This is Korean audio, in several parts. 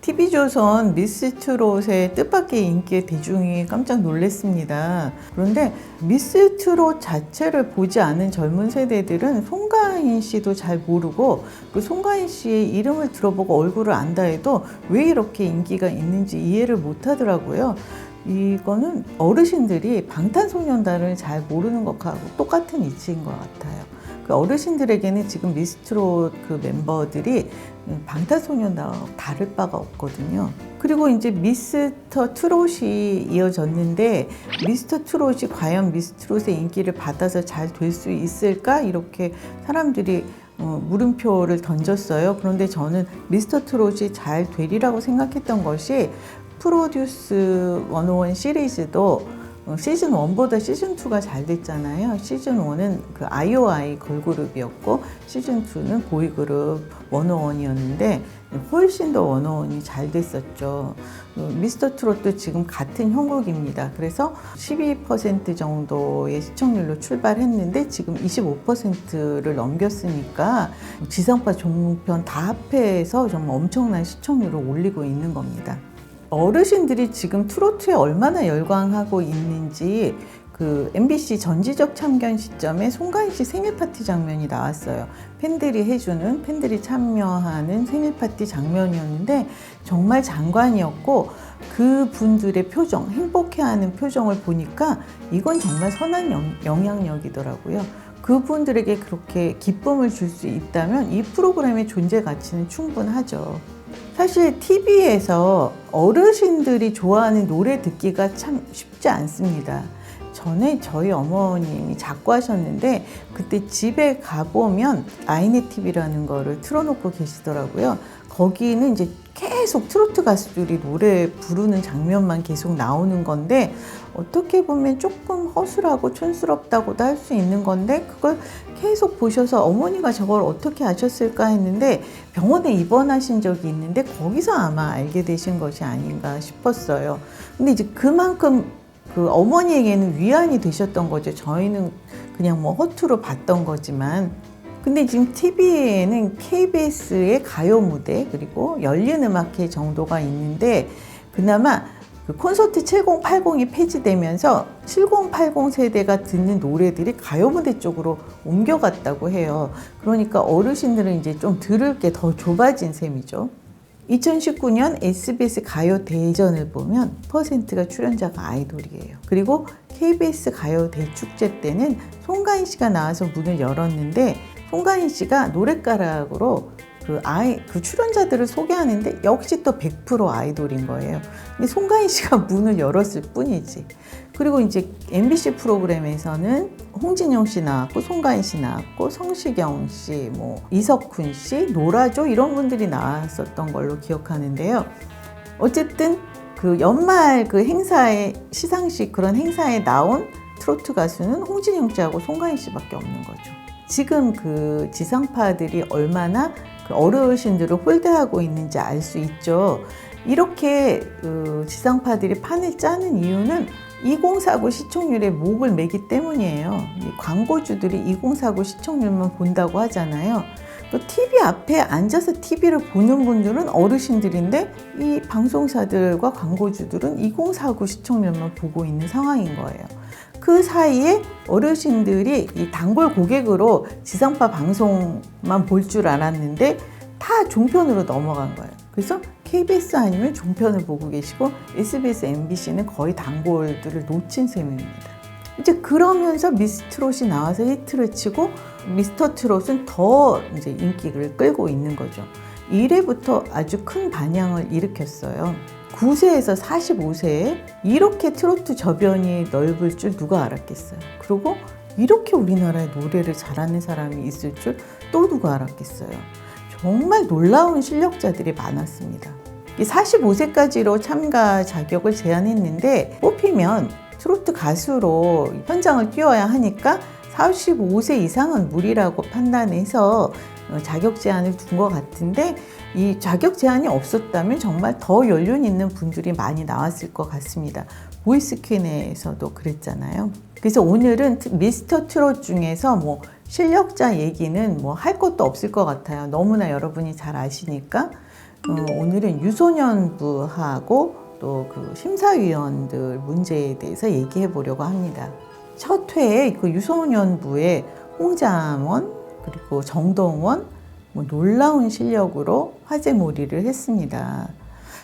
TV조선 미스트롯의 뜻밖의 인기에 대중이 깜짝 놀랐습니다. 그런데 미스트롯 자체를 보지 않은 젊은 세대들은 송가인 씨도 잘 모르고 그 송가인 씨의 이름을 들어보고 얼굴을 안다 해도 왜 이렇게 인기가 있는지 이해를 못 하더라고요. 이거는 어르신들이 방탄소년단을 잘 모르는 것하고 똑같은 이치인 것 같아요. 그 어르신들에게는 지금 미스트롯 그 멤버들이 방탄소년단하고 다를 바가 없거든요. 그리고 이제 미스터 트롯이 이어졌는데 미스터 트롯이 과연 미스트롯의 인기를 받아서 잘 될 수 있을까? 이렇게 사람들이 물음표를 던졌어요. 그런데 저는 미스터 트롯이 잘 되리라고 생각했던 것이 프로듀스 101 시리즈도 시즌 1보다 시즌 2가 잘 됐잖아요. 시즌 1은 그 IOI 걸그룹이었고 시즌 2는 보이그룹 101이었는데 훨씬 더 101이 잘 됐었죠. 미스터 트롯도 지금 같은 형국입니다. 그래서 12% 정도의 시청률로 출발했는데 지금 25%를 넘겼으니까 지상파 종편 다 합해서 정말 엄청난 시청률을 올리고 있는 겁니다. 어르신들이 지금 트로트에 얼마나 열광하고 있는지 그 MBC 전지적 참견 시점에 송가인 씨 생일 파티 장면이 나왔어요. 팬들이 참여하는 생일 파티 장면이었는데 정말 장관이었고 그 분들의 표정, 행복해하는 표정을 보니까 이건 정말 선한 영향력이더라고요. 그분들에게 그렇게 기쁨을 줄 수 있다면 이 프로그램의 존재 가치는 충분하죠. 사실 TV에서 어르신들이 좋아하는 노래 듣기가 참 쉽지 않습니다. 전에 저희 어머님이 작고 하셨는데 그때 집에 가보면 아이네 TV라는 거를 틀어놓고 계시더라고요. 거기는 이제 계속 트로트 가수들이 노래 부르는 장면만 계속 나오는 건데 어떻게 보면 조금 허술하고 촌스럽다고도 할 수 있는 건데 그걸 계속 보셔서 어머니가 저걸 어떻게 아셨을까 했는데 병원에 입원하신 적이 있는데 거기서 아마 알게 되신 것이 아닌가 싶었어요. 근데 이제 그만큼 그 어머니에게는 위안이 되셨던 거죠. 저희는 그냥 뭐 허투루 봤던 거지만. 근데 지금 TV에는 KBS의 가요 무대 그리고 열린 음악회 정도가 있는데 그나마 그 콘서트 7080이 폐지되면서 7080 세대가 듣는 노래들이 가요 무대 쪽으로 옮겨갔다고 해요. 그러니까 어르신들은 이제 좀 들을 게 더 좁아진 셈이죠. 2019년 SBS 가요 대전을 보면 퍼센트가 출연자가 아이돌이에요. 그리고 KBS 가요 대축제 때는 송가인 씨가 나와서 문을 열었는데 송가인 씨가 노랫가락으로 그 출연자들을 소개하는데 역시 또 100% 아이돌인 거예요. 근데 송가인 씨가 문을 열었을 뿐이지. 그리고 이제 MBC 프로그램에서는 홍진영 씨 나왔고, 송가인 씨 나왔고, 성시경 씨, 뭐 이석훈 씨, 노라조 이런 분들이 나왔었던 걸로 기억하는데요. 어쨌든 그 연말 그 행사에 시상식 그런 행사에 나온 트로트 가수는 홍진영 씨하고 송가인 씨밖에 없는 거죠. 지금 그 지상파들이 얼마나 그 어르신들을 홀대하고 있는지 알 수 있죠. 이렇게 그 지상파들이 판을 짜는 이유는 2049 시청률에 목을 매기 때문이에요. 광고주들이 2049 시청률만 본다고 하잖아요. 또 TV 앞에 앉아서 TV를 보는 분들은 어르신들인데 이 방송사들과 광고주들은 2049 시청률만 보고 있는 상황인 거예요. 그 사이에 어르신들이 이 단골 고객으로 지상파 방송만 볼 줄 알았는데 다 종편으로 넘어간 거예요. 그래서 KBS 아니면 종편을 보고 계시고 SBS, MBC는 거의 단골들을 놓친 셈입니다. 이제 그러면서 미스트롯이 나와서 히트를 치고 미스터 트롯은 더 이제 인기를 끌고 있는 거죠. 1회부터 아주 큰 반향을 일으켰어요. 9세에서 45세에 이렇게 트로트 저변이 넓을 줄 누가 알았겠어요. 그리고 이렇게 우리나라에 노래를 잘하는 사람이 있을 줄 또 누가 알았겠어요. 정말 놀라운 실력자들이 많았습니다. 45세까지로 참가 자격을 제한했는데 뽑히면 트로트 가수로 현장을 뛰어야 하니까 45세 이상은 무리라고 판단해서 자격 제한을 둔 것 같은데 이 자격 제한이 없었다면 정말 더 연륜 있는 분들이 많이 나왔을 것 같습니다. 보이스퀸에서도 그랬잖아요. 그래서 오늘은 미스터 트롯 중에서 뭐 실력자 얘기는 뭐 할 것도 없을 것 같아요. 너무나 여러분이 잘 아시니까. 오늘은 유소년부하고 또 그 심사위원들 문제에 대해서 얘기해 보려고 합니다. 첫 회에 그 유소년부의 홍자원 그리고 정동원 놀라운 실력으로 화제몰이를 했습니다.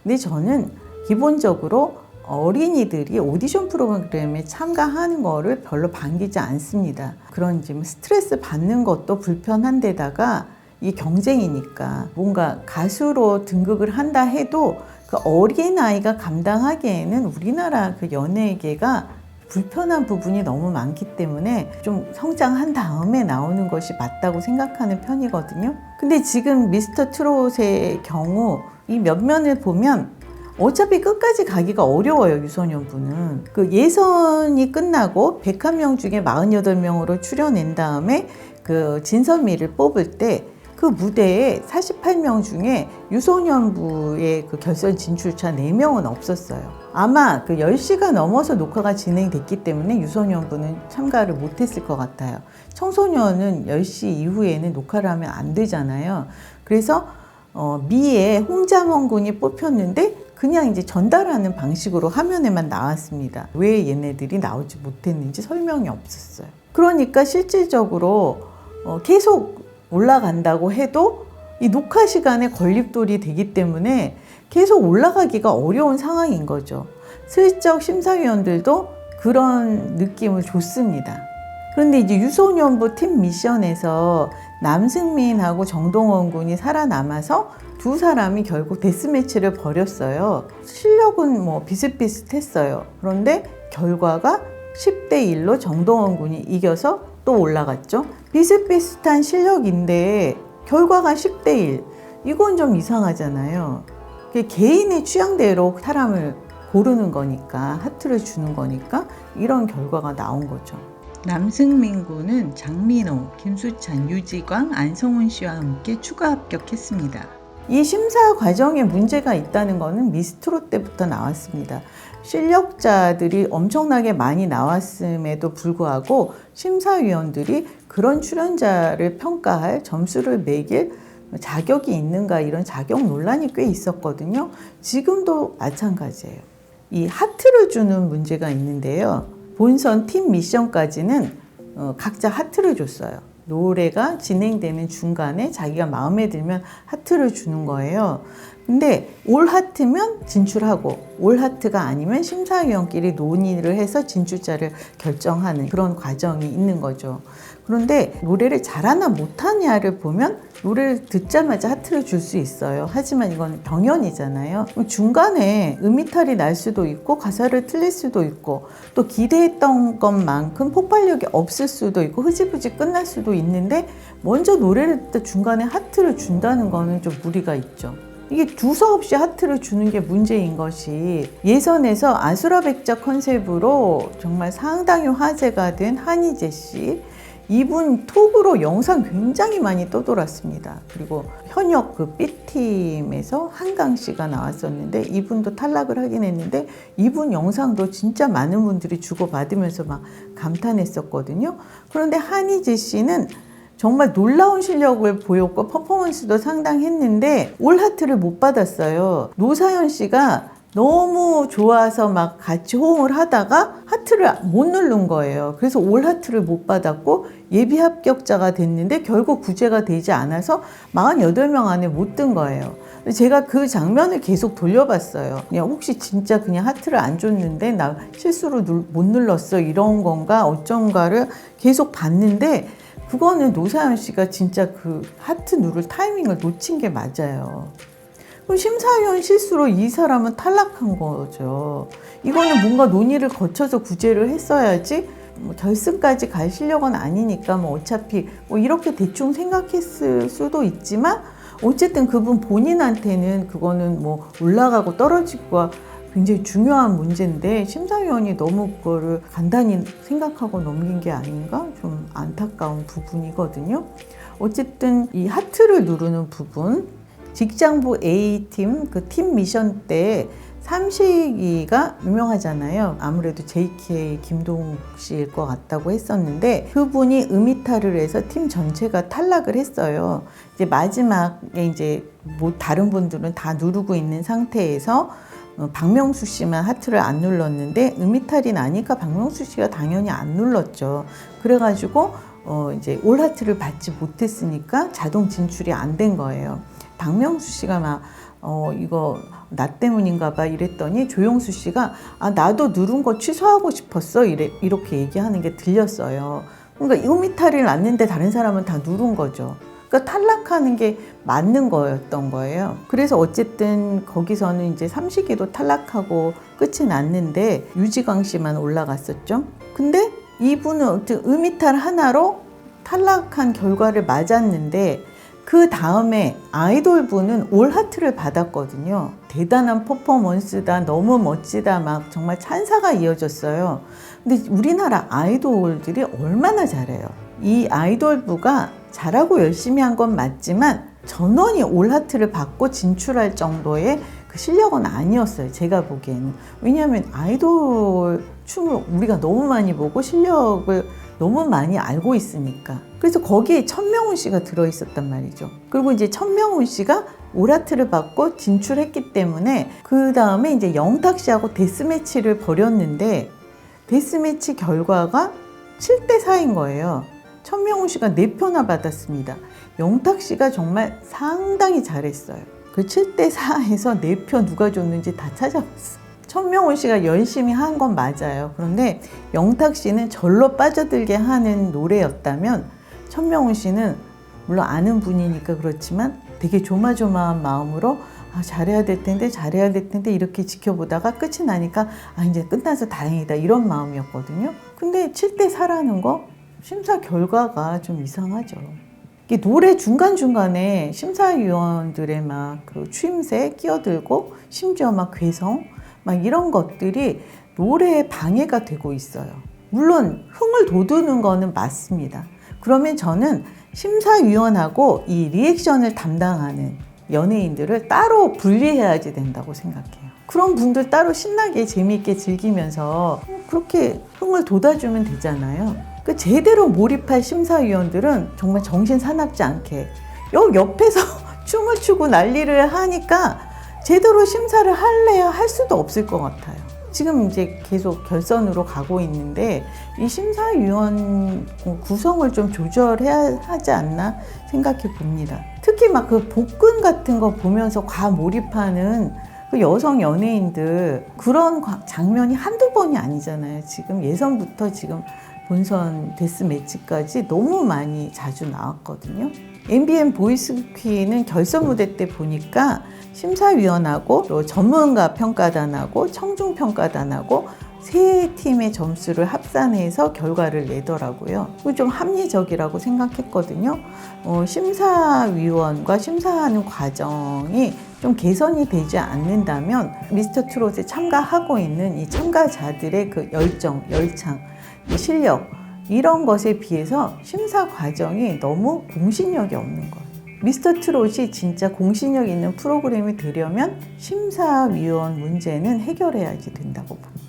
근데 저는 기본적으로 어린이들이 오디션 프로그램에 참가하는 거를 별로 반기지 않습니다. 그런지 스트레스 받는 것도 불편한데다가 이 경쟁이니까 뭔가 가수로 등극을 한다 해도 그 어린아이가 감당하기에는 우리나라 그 연예계가 불편한 부분이 너무 많기 때문에 좀 성장한 다음에 나오는 것이 맞다고 생각하는 편이거든요. 근데 지금 미스터 트롯의 경우 이 면면을 보면 어차피 끝까지 가기가 어려워요. 유소년부는 그 예선이 끝나고 101명 중에 48명으로 추려낸 다음에 그 진선미를 뽑을 때 그 무대에 48명 중에 유소년부의 그 결선 진출자 4명은 없었어요. 아마 그 10시가 넘어서 녹화가 진행됐기 때문에 유소년부는 참가를 못했을 것 같아요. 청소년은 10시 이후에는 녹화를 하면 안 되잖아요. 그래서 미에 홍자원 군이 뽑혔는데 그냥 이제 전달하는 방식으로 화면에만 나왔습니다. 왜 얘네들이 나오지 못했는지 설명이 없었어요. 그러니까 실질적으로 계속 올라간다고 해도 이 녹화 시간에 걸림돌이 되기 때문에 계속 올라가기가 어려운 상황인 거죠. 슬쩍 심사위원들도 그런 느낌을 줬습니다. 그런데 이제 유소년부 팀 미션에서 남승민하고 정동원 군이 살아남아서 두 사람이 결국 데스매치를 벌였어요. 실력은 뭐 비슷비슷했어요. 그런데 결과가 10대 1로 정동원 군이 이겨서 또 올라갔죠. 비슷비슷한 실력인데 결과가 10대 1. 이건 좀 이상하잖아요. 개인의 취향대로 사람을 고르는 거니까, 하트를 주는 거니까 이런 결과가 나온 거죠. 남승민 군은 장민호, 김수찬, 유지광, 안성훈 씨와 함께 추가 합격했습니다. 이 심사 과정에 문제가 있다는 것은 미스트롯 때부터 나왔습니다. 실력자들이 엄청나게 많이 나왔음에도 불구하고 심사위원들이 그런 출연자를 평가할 점수를 매길 자격이 있는가 이런 자격 논란이 꽤 있었거든요. 지금도 마찬가지예요. 이 하트를 주는 문제가 있는데요. 본선 팀 미션까지는 각자 하트를 줬어요. 노래가 진행되는 중간에 자기가 마음에 들면 하트를 주는 거예요. 근데 올 하트면 진출하고 올 하트가 아니면 심사위원끼리 논의를 해서 진출자를 결정하는 그런 과정이 있는 거죠. 그런데 노래를 잘하나 못하냐를 보면 노래를 듣자마자 하트를 줄 수 있어요. 하지만 이건 경연이잖아요. 중간에 음이탈이 날 수도 있고 가사를 틀릴 수도 있고 또 기대했던 것만큼 폭발력이 없을 수도 있고 흐지부지 끝날 수도 있는데 먼저 노래를 듣다 중간에 하트를 준다는 거는 좀 무리가 있죠. 이게 두서없이 하트를 주는 게 문제인 것이 예선에서 아수라백자 컨셉으로 정말 상당히 화제가 된 한희재 씨 이분 톡으로 영상 굉장히 많이 떠돌았습니다. 그리고 현역 그 B팀에서 한강 씨가 나왔었는데 이분도 탈락을 하긴 했는데 이분 영상도 진짜 많은 분들이 주고받으면서 막 감탄했었거든요. 그런데 한희재 씨는 정말 놀라운 실력을 보였고 퍼포먼스도 상당했는데 올 하트를 못 받았어요. 노사연 씨가 너무 좋아서 막 같이 호응을 하다가 하트를 못 누른 거예요. 그래서 올 하트를 못 받았고 예비 합격자가 됐는데 결국 구제가 되지 않아서 48명 안에 못 든 거예요. 제가 그 장면을 계속 돌려봤어요. 그냥 혹시 진짜 그냥 하트를 안 줬는데 나 실수로 못 눌렀어 이런 건가 어쩐가를 계속 봤는데 그거는 노사연 씨가 진짜 그 하트 누를 타이밍을 놓친 게 맞아요. 그럼 심사위원 실수로 이 사람은 탈락한 거죠. 이거는 뭔가 논의를 거쳐서 구제를 했어야지 결승까지 갈 실력은 아니니까 어차피 이렇게 대충 생각했을 수도 있지만 어쨌든 그분 본인한테는 그거는 올라가고 떨어지고가 굉장히 중요한 문제인데 심사위원이 너무 그거를 간단히 생각하고 넘긴 게 아닌가 좀 안타까운 부분이거든요. 어쨌든 이 하트를 누르는 부분 직장부 A팀 그 팀 미션 때 삼식이가 유명하잖아요. 아무래도 JK 김동욱 씨일 것 같다고 했었는데 그분이 음이탈을 해서 팀 전체가 탈락을 했어요. 이제 마지막에 이제 뭐 다른 분들은 다 누르고 있는 상태에서 박명수 씨만 하트를 안 눌렀는데 음이탈이 나니까 박명수 씨가 당연히 안 눌렀죠. 그래가지고 이제 올 하트를 받지 못했으니까 자동 진출이 안 된 거예요. 박명수 씨가 막 이거 나 때문인가 봐 이랬더니 조용수 씨가 나도 누른 거 취소하고 싶었어 이렇게 얘기하는 게 들렸어요. 그러니까 음이탈이 났는데 다른 사람은 다 누른 거죠. 그러니까 탈락하는 게 맞는 거였던 거예요. 그래서 어쨌든 거기서는 이제 삼식이도 탈락하고 끝이 났는데 유지광 씨만 올라갔었죠. 근데 이분은 음이탈 하나로 탈락한 결과를 맞았는데 그 다음에 아이돌분은 올 하트를 받았거든요. 대단한 퍼포먼스다, 너무 멋지다, 막 정말 찬사가 이어졌어요. 근데 우리나라 아이돌들이 얼마나 잘해요. 이 아이돌부가 잘하고 열심히 한 건 맞지만 전원이 올 하트를 받고 진출할 정도의 그 실력은 아니었어요. 제가 보기에는. 왜냐하면 아이돌 춤을 우리가 너무 많이 보고 실력을 너무 많이 알고 있으니까. 그래서 거기에 천명훈 씨가 들어있었단 말이죠. 그리고 이제 천명훈 씨가 올 하트를 받고 진출했기 때문에 그 다음에 이제 영탁 씨하고 데스매치를 벌였는데 데스매치 결과가 7대4인 거예요. 천명훈 씨가 4표나 받았습니다. 영탁 씨가 정말 상당히 잘했어요. 그 7대4에서 4표 누가 줬는지 다 찾아봤어요. 천명훈 씨가 열심히 한 건 맞아요. 그런데 영탁 씨는 절로 빠져들게 하는 노래였다면 천명훈 씨는 물론 아는 분이니까 그렇지만 되게 조마조마한 마음으로 잘해야 될 텐데 이렇게 지켜보다가 끝이 나니까 이제 끝나서 다행이다 이런 마음이었거든요. 근데 7대4라는 거 심사 결과가 좀 이상하죠. 노래 중간중간에 심사위원들의 막 그 추임새 끼어들고 심지어 막 괴성 막 이런 것들이 노래에 방해가 되고 있어요. 물론 흥을 돋우는 거는 맞습니다. 그러면 저는 심사위원하고 이 리액션을 담당하는 연예인들을 따로 분리해야지 된다고 생각해요. 그런 분들 따로 신나게 재미있게 즐기면서 그렇게 흥을 돋아주면 되잖아요. 그 제대로 몰입할 심사위원들은 정말 정신 사납지 않게 옆에서 춤을 추고 난리를 하니까 제대로 심사를 할래야 할 수도 없을 것 같아요. 지금 이제 계속 결선으로 가고 있는데 이 심사위원 구성을 좀 조절해야 하지 않나 생각해 봅니다. 특히 막 그 복근 같은 거 보면서 과몰입하는 그 여성 연예인들 그런 장면이 한두 번이 아니잖아요. 지금 예선부터 지금 본선 데스매치까지 너무 많이 자주 나왔거든요. MBN 보이스퀸은 결선 무대 때 보니까 심사위원하고 또 전문가 평가단하고 청중평가단하고 세 팀의 점수를 합산해서 결과를 내더라고요. 그거 좀 합리적이라고 생각했거든요. 심사위원과 심사하는 과정이 좀 개선이 되지 않는다면 미스터 트롯에 참가하고 있는 이 참가자들의 그 열정, 열창, 실력 이런 것에 비해서 심사 과정이 너무 공신력이 없는 거예요. 미스터 트롯이 진짜 공신력 있는 프로그램이 되려면 심사위원 문제는 해결해야지 된다고 봅니다.